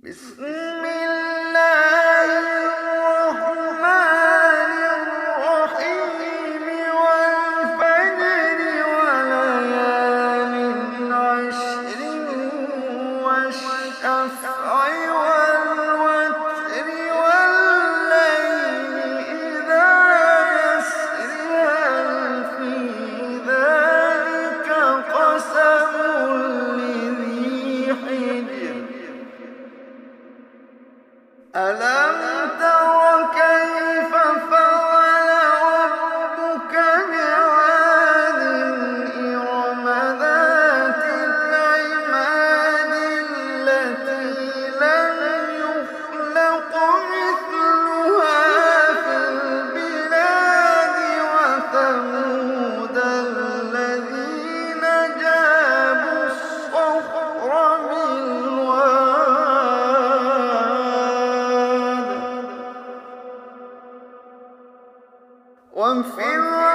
بسم الله الرحمن الرحيم والفجر وليال عشر والشفع والوتر والليل إذا يسر هل في ذلك قسم لذي حجر ألم تر كيف فعل ربك بعاد إرم ذات العماد التي لم يخلق مثلها في البلاد وثمود الذين جابوا الصخر بالواد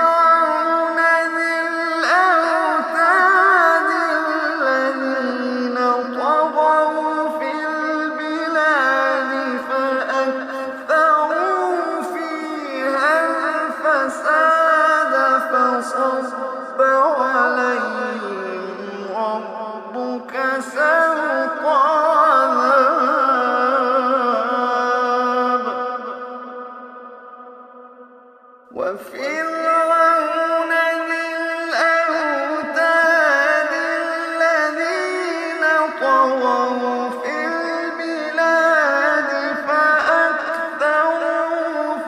وفرعون ذي الأوتاد الذين طغوا في البلاد فأكثروا فيها الفساد فصب عليهم ربك سوط عذاب وفرعون ذي الأوتاد الذين طغوا في البلاد فأكثروا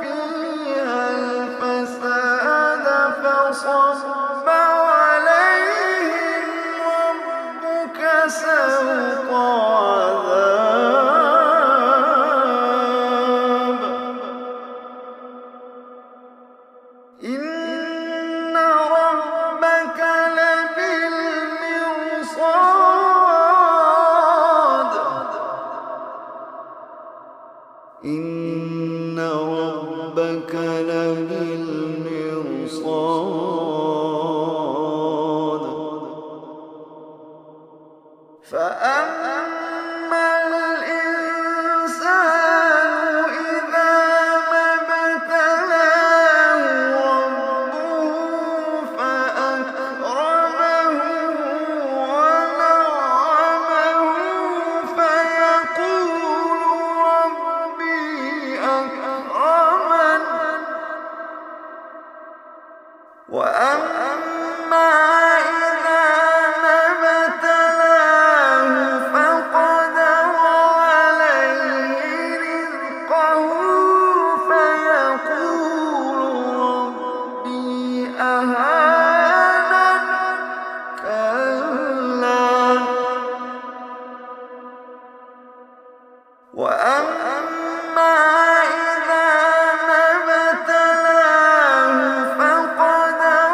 فيها الفساد فصب عليهم ربك سوط عذاب إن ربك لبالمرصاد إن ربك لبالمرصاد فأما الإنسان إذا ما ابتلاه ربه فأكرمه ونعمه فيقول ربي أكرمن وأما إذا ما ابتلاه فقدر عليه رزقه فيقول ربي أهانن كلا وأما إذا ما ابتلاه فقدر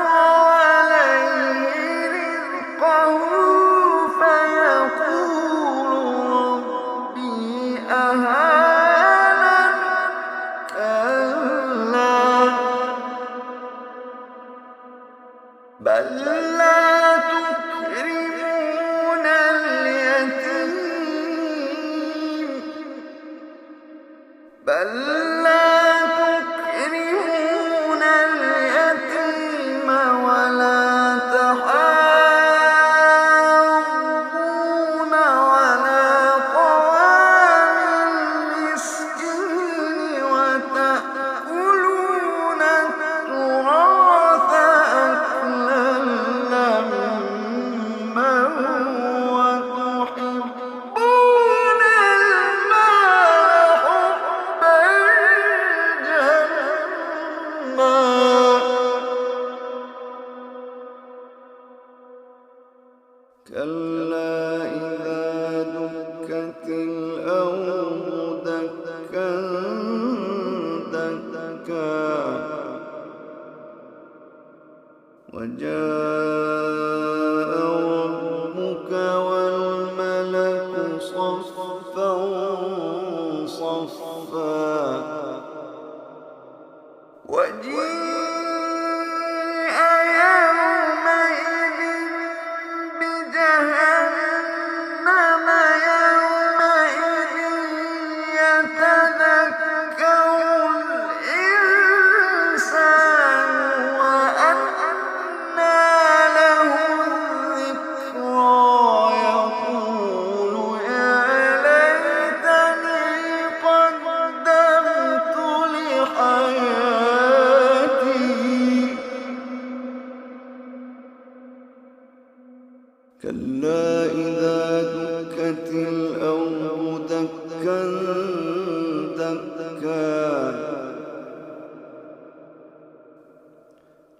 عليه رزقه فيقول ربي أهانن كلا بل لا تكرمون اليتيم بل لا تكرمون اليتيم ولا تحاضون على طعام المسكين وتأكلون التراث أكلا لما وتحبون المال حبا جما كلا إذا دكت الأرض دكا دكا وجاء ربك والملك صفا صفا وجيء يومئذ بجهنم يومئذ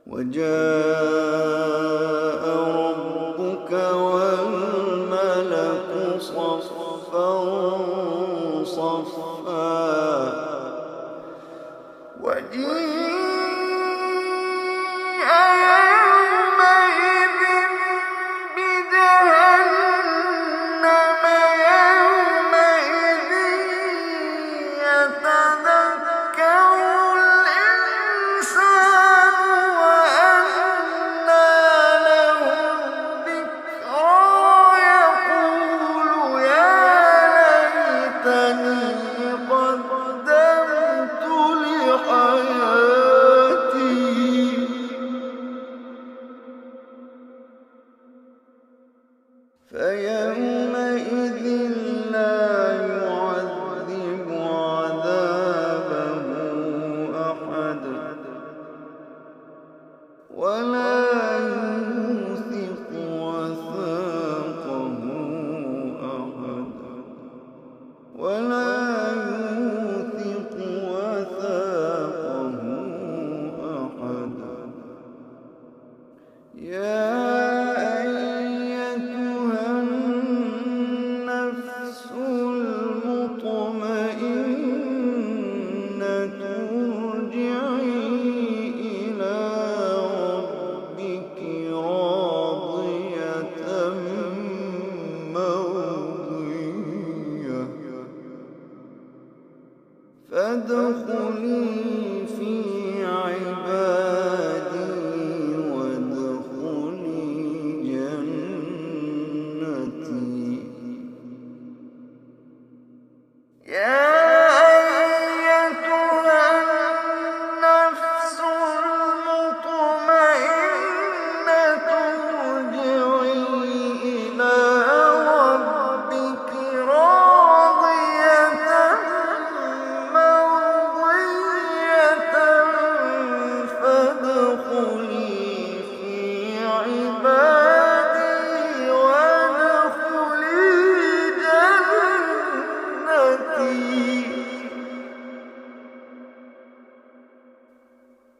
وجاء ربك والملك صفا صفا وجيء يومئذ بجهنم يومئذ يتذكر الإنسان وأنى له الذكرى يقول يا ليتني قدمت لحياتي فيومئذ لا يعذب عذابه أحد ولا يوثق وثاقه أحد ولا يوثق وثاقه أحد يا أيتها النفس المطمئنة ارجعي إلى ربك راضية مرضية فادخلي في عبادي وادخلي جنتي يا أيتها النفس المطمئنة ارجعي إلى ربك راضية مرضية فادخلي في عبادي وادخلي جنتي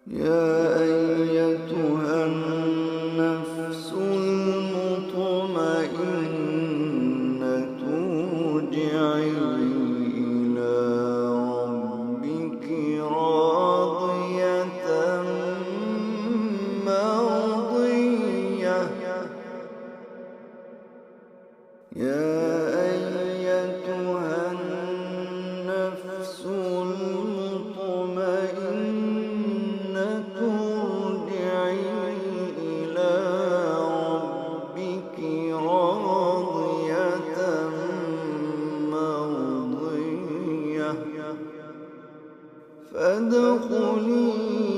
يا أيتها النفس المطمئنة ارجعي إلى ربك راضية مرضية يا أيتها النفس المطمئنة ارجعي إلى ربك راضية مرضية فادخلي